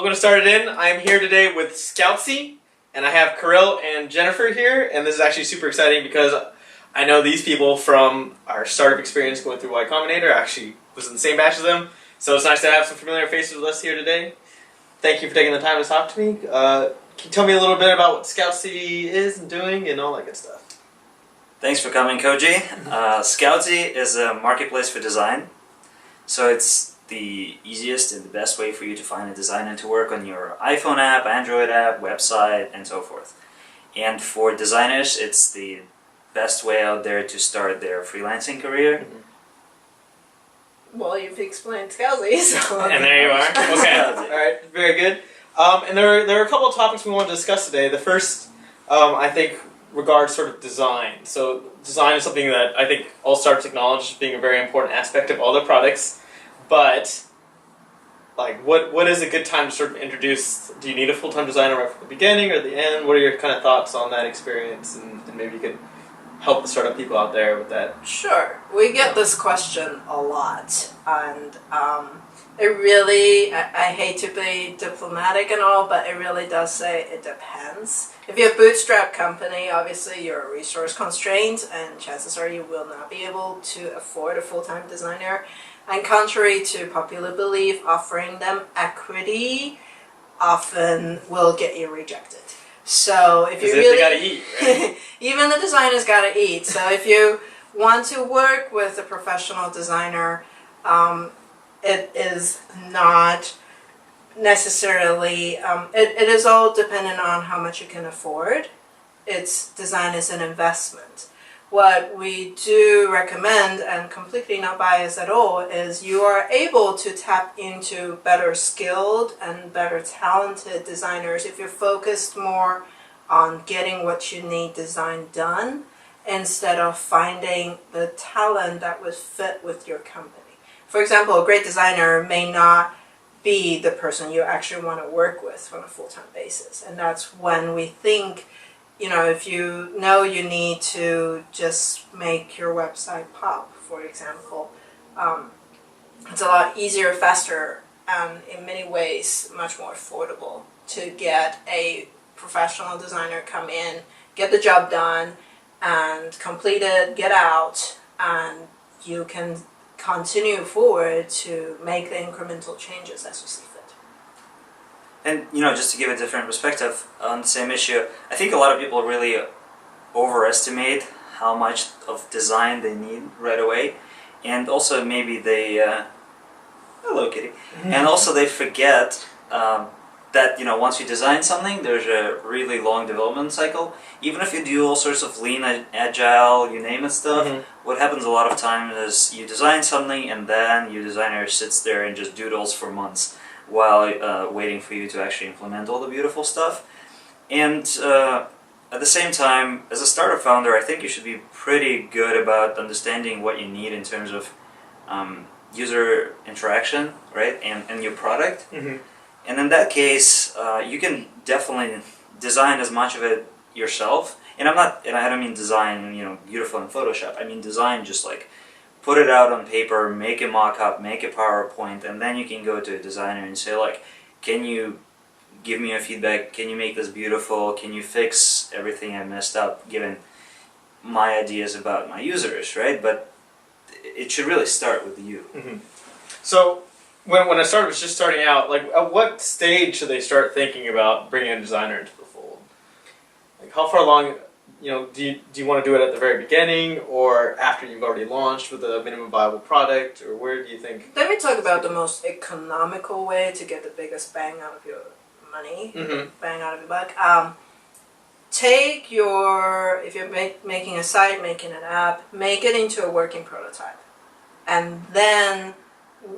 Welcome to Start It In. I'm here today with Scoutzie, and I have Kirill and Jennifer here, and this is actually super exciting because I know these people from our startup experience going through Y Combinator. I actually was in the same batch as them, so it's nice to have some familiar faces with us here today. Thank you for taking the time to talk to me. Can you tell me a little bit about what Scoutzie is and doing and all that good stuff? Thanks for coming, Koji. Scoutzie is a marketplace for design, so it's the easiest and the best way for you to find a designer to work on your iPhone app, Android app, website, and so forth. And for designers, it's the best way out there to start their freelancing career. Mm-hmm. Well, you've explained Scoutzie, so... And there you are. Okay, alright, very good. And there are a couple of topics we want to discuss today. The first, I think, regards sort of design. So design is something that I think all startups acknowledge as being a very important aspect of all their products. But, like, what is a good time to sort of introduce? Do you need a full-time designer right from the beginning or the end? What are your kind of thoughts on that experience? And maybe you could help the startup people out there with that. Sure. We get this question a lot. And it really, I hate to be diplomatic and all, but it really does say it depends. If you're a bootstrap company, obviously you're resource constrained, and chances are you will not be able to afford a full-time designer. And contrary to popular belief, offering them equity often will get you rejected. So if you really, they gotta eat, right? Even the designers gotta eat. So if you want to work with a professional designer, it is not necessarily. It is all dependent on how much you can afford. Design is an investment. What we do recommend, and completely not biased at all, is you are able to tap into better skilled and better talented designers if you're focused more on getting what you need design done instead of finding the talent that would fit with your company. For example, a great designer may not be the person you actually want to work with on a full-time basis, and that's when we think, you know, if you know you need to just make your website pop, for example, it's a lot easier, faster, and in many ways much more affordable to get a professional designer come in, get the job done, and complete it, get out, and you can continue forward to make the incremental changes as you see fit. And, you know, just to give a different perspective on the same issue, I think a lot of people really overestimate how much of design they need right away. And also maybe they, hello kitty, and also they forget that, you know, once you design something, there's a really long development cycle. Even if you do all sorts of lean, agile, you name it stuff, what happens a lot of times is you design something and then your designer sits there and just doodles for months while waiting for you to actually implement all the beautiful stuff. And at the same time, as a startup founder, I think you should be pretty good about understanding what you need in terms of user interaction, right, and your product. And in that case, you can definitely design as much of it yourself. And I don't mean design, you know, beautiful in Photoshop. I mean design just like put it out on paper, make a mock-up, make a PowerPoint, and then you can go to a designer and say, like, can you give me a feedback? Can you make this beautiful? Can you fix everything I messed up, given my ideas about my users, right? But it should really start with you. So when a startup is just starting out, like, at what stage should they start thinking about bringing a designer into the fold? Like, how far along, you know, do you want to do it at the very beginning or after you've already launched with a minimum viable product, or where do you think? Let me talk about the most economical way to get the biggest bang out of your money, bang out of your buck. Take if you're making a site, making an app, make it into a working prototype. And then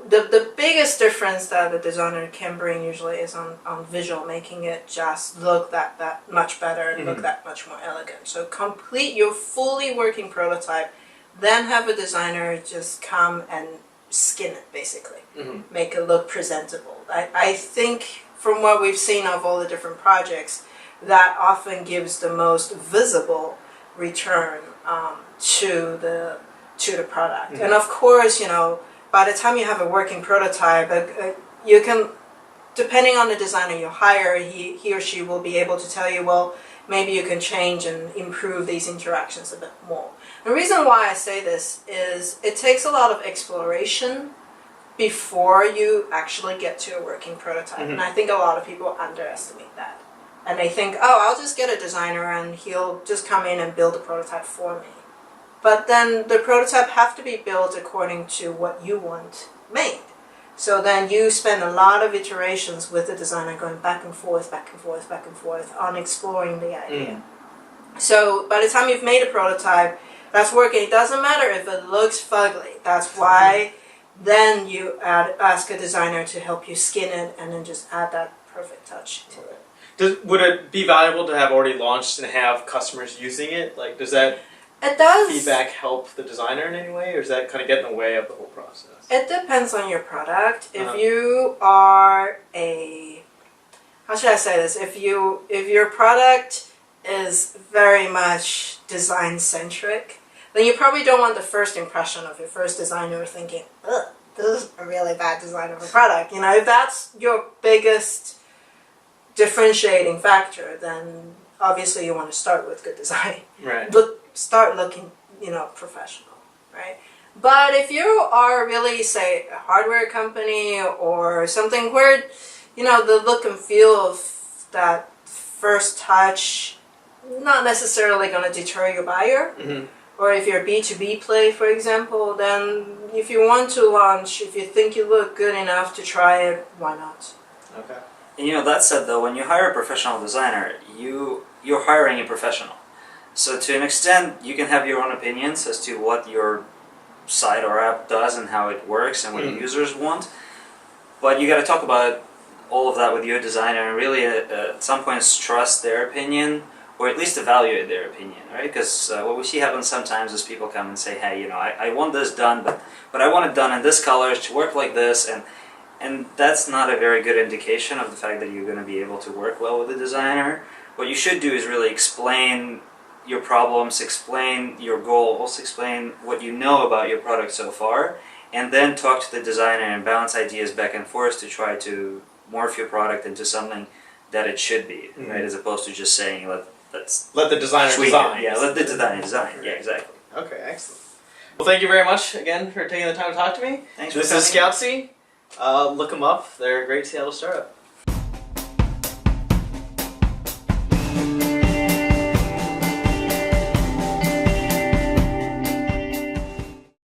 the biggest difference that the designer can bring usually is on visual, making it just look that much better and look that much more elegant. So complete your fully working prototype, then have a designer just come and skin it, basically. Make it look presentable. I think from what we've seen of all the different projects, that often gives the most visible return to the product. And of course, you know, by the time you have a working prototype, you can depending on the designer you hire, he or she will be able to tell you, well, maybe you can change and improve these interactions a bit more. The reason why I say this is it takes a lot of exploration before you actually get to a working prototype. Mm-hmm. And I think a lot of people underestimate that. And they think, oh, I'll just get a designer and he'll just come in and build a prototype for me. But then the prototype have to be built according to what you want made. So then you spend a lot of iterations with the designer going back and forth, back and forth, back and forth on exploring the idea. So by the time you've made a prototype that's working, it doesn't matter if it looks fugly. That's why then you ask a designer to help you skin it and then just add that perfect touch to it. Would it be valuable to have already launched and have customers using it? Like, does that It does. feedback help the designer in any way, or does that kind of get in the way of the whole process? It depends on your product. If you are how should I say this? If your product is very much design centric, then you probably don't want the first impression of your first designer thinking, ugh, this is a really bad design of a product. You know, if that's your biggest differentiating factor, then obviously you want to start with good design. Right. Start looking, professional, right? But if you are really, say, a hardware company or something where, the look and feel of that first touch not necessarily going to deter your buyer, or if you're a B2B play, for example, then if you want to launch, if you think you look good enough to try it, why not? Okay. And that said, though, when you hire a professional designer, you're hiring a professional. So to an extent, you can have your own opinions as to what your site or app does and how it works and what your users want. But you got to talk about all of that with your designer and really at some points trust their opinion or at least evaluate their opinion, right? Because what we see happen sometimes is people come and say, hey, I want this done, but I want it done in this color to work like this, and that's not a very good indication of the fact that you're going to be able to work well with the designer. What you should do is really explain your problems, explain your goals, explain what you know about your product so far, and then talk to the designer and bounce ideas back and forth to try to morph your product into something that it should be, right? As opposed to just saying, let the designer design. Yeah, let the designer design. Yeah, exactly. Okay, excellent. Well, thank you very much again for taking the time to talk to me. Thanks. This is Scoutzie. Look them up. They're a great Seattle startup.